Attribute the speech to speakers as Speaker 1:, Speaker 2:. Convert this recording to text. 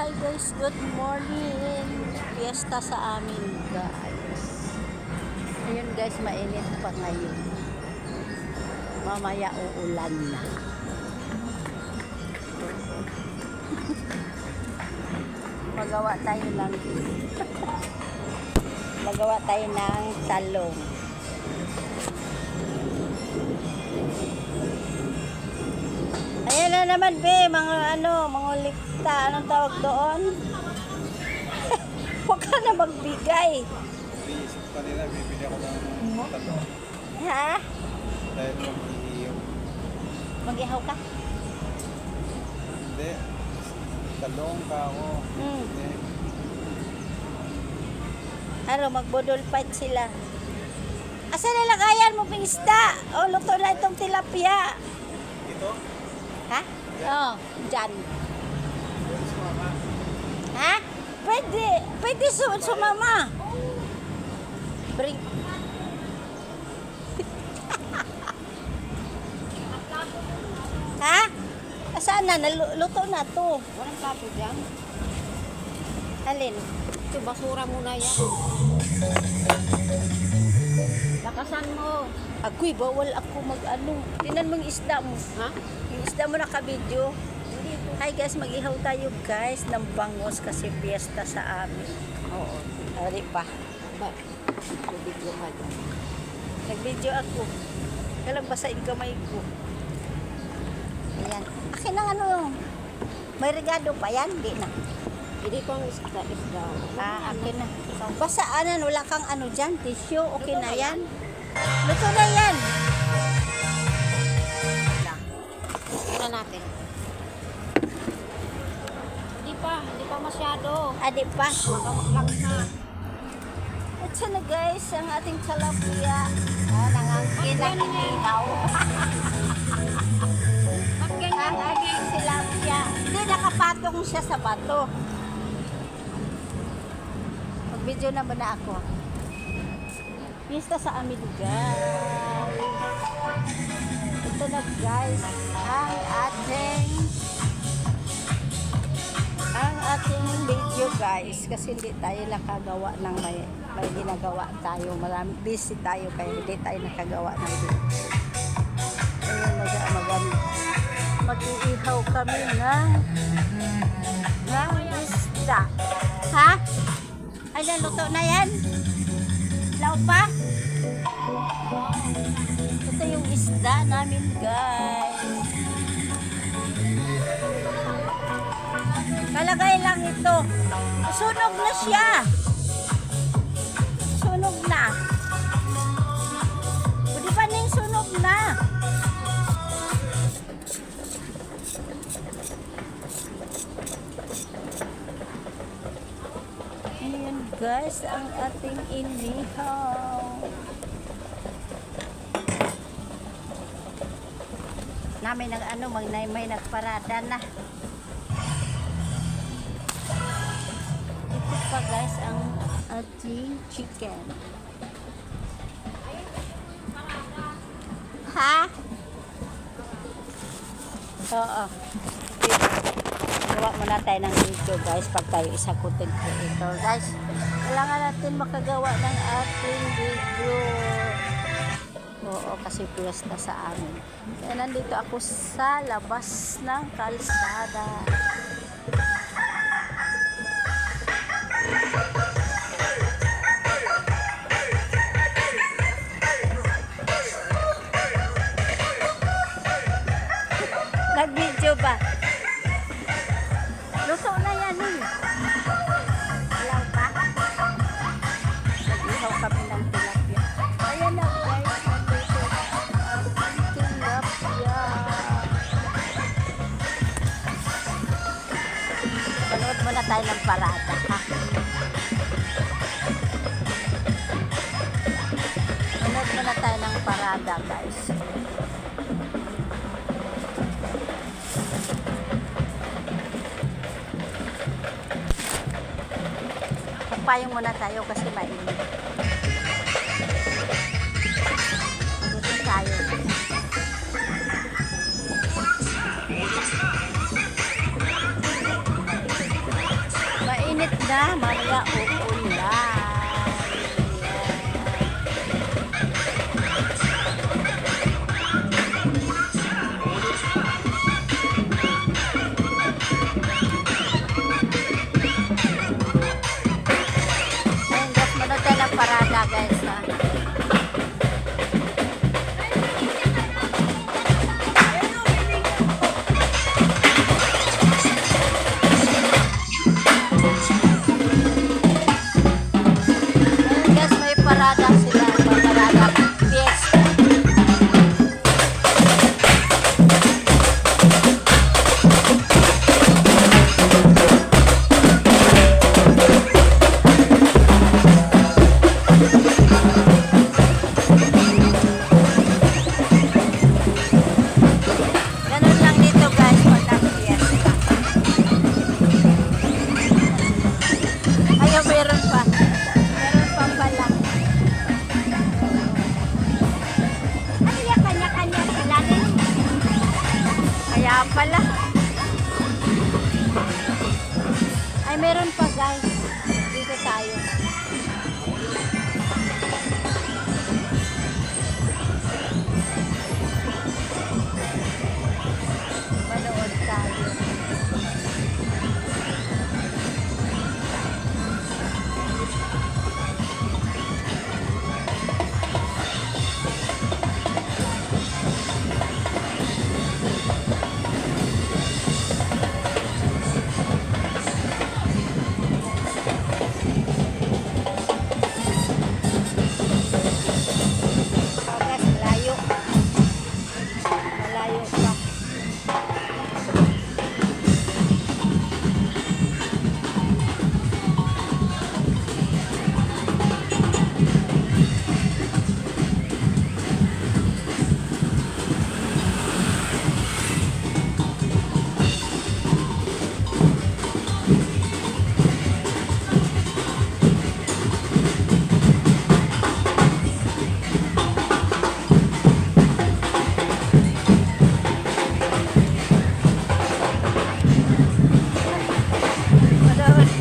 Speaker 1: Hi guys, good morning. Fiesta sa amin guys. Ayun guys, mainit pa ngayon. Mamaya uulan na. Magawa tayo ng magawa tayo ng talong. Ayan na naman be, mga likta, anong tawag doon? Huwag ka na magbigay.
Speaker 2: Iisip pa nila, bibili ako ng talong.
Speaker 1: Ha?
Speaker 2: Dahil mag-iiyaw.
Speaker 1: Mag-ihaw ka?
Speaker 2: Hindi. Talong ka ako. Hindi.
Speaker 1: Ano, magbudol fight sila. Asa nalagayan mo ping isda? O, luto na itong tilapia.
Speaker 2: Ito?
Speaker 1: Ha? Oo, dyan.
Speaker 2: Sumama.
Speaker 1: Ha? Pwede. Pwede sumama. Bring. Ha? Saan na? Luto na to.
Speaker 3: Walang plato dyan.
Speaker 1: Alin?
Speaker 3: Ito, basura muna yan. Lakasan mo.
Speaker 1: Agoy, bawal ako mag-ano. Tinan mo yung isda mo.
Speaker 3: Ha?
Speaker 1: Yung isda mo naka-video. Hi guys, mag-ihaw tayo guys ng bangos kasi fiesta sa amin.
Speaker 3: Oo.
Speaker 1: Ari pa.
Speaker 3: Ba? Bibigyo ka dyan.
Speaker 1: Nag-video ako. Kailang basahin kamay ko. Ayan. Akin ang ano. May regado pa yan? Di na.
Speaker 3: Hindi ko ang isda.
Speaker 1: Akin na. Basa ano, wala kang ano dyan. Tissue, okay na yan. Luto na yan.
Speaker 3: Ito natin. Hindi pa masyado.
Speaker 1: Adi pa.
Speaker 3: Magawak lang na.
Speaker 1: At sana guys, ang ating talapia. Nangangkin ang inihaw.
Speaker 3: Ba't ganyan?
Speaker 1: Ang ating tilapia. Hindi, nakapatong siya sa bato. Mag-video na muna ako. Pista sa amin guys. Ito na guys, ang ating video guys. Kasi hindi tayo nakagawa ng may ginagawa tayo. Marami busy tayo kaya hindi tayo nakagawa ng video. Ayun, mag-iihaw kami ng isda. Ha? Ay, naluto na yan? Law pa? Ito yung isda namin guys. Kalagay lang ito. Sunog na siya. Sunog na. Pwede pa ning sunog na. Ayan guys, ang ating inihaw. Namin may nagparada na. Ito pa guys ang ating chicken. Ha? Oo. Gawa muna tayo ng video guys pag tayo isa content creator guys. Kailangan natin makagawa ng ating video. Oo, kasi fiesta sa amin. Kaya nandito ako sa labas ng kalsada. Nag-video ba? Luto na yan eh. Alam pa? Nag-ihaw kami ng tilapia. Ayan na guys. Nandito ang tilapia. Panood muna tayo ng parada ha. Panood muna tayo ng parada guys. Payong muna tayo kasi mainit. Dito tayo. na, mamaya uulan. Ayun guys, manood tayo ng parada guys ha. Ayun guys, may parada sila. May parada. Fiesta. Ganun lang dito guys pag nag-fiesta. Ayaw, meron pa. Meron pa pala. Ano yan? Kanya-kanya sila din. Kaya pala. Ay, meron pa guys. Dito tayo. Manood tayo. Oh, guys, malayo. Malayo pa. Manood.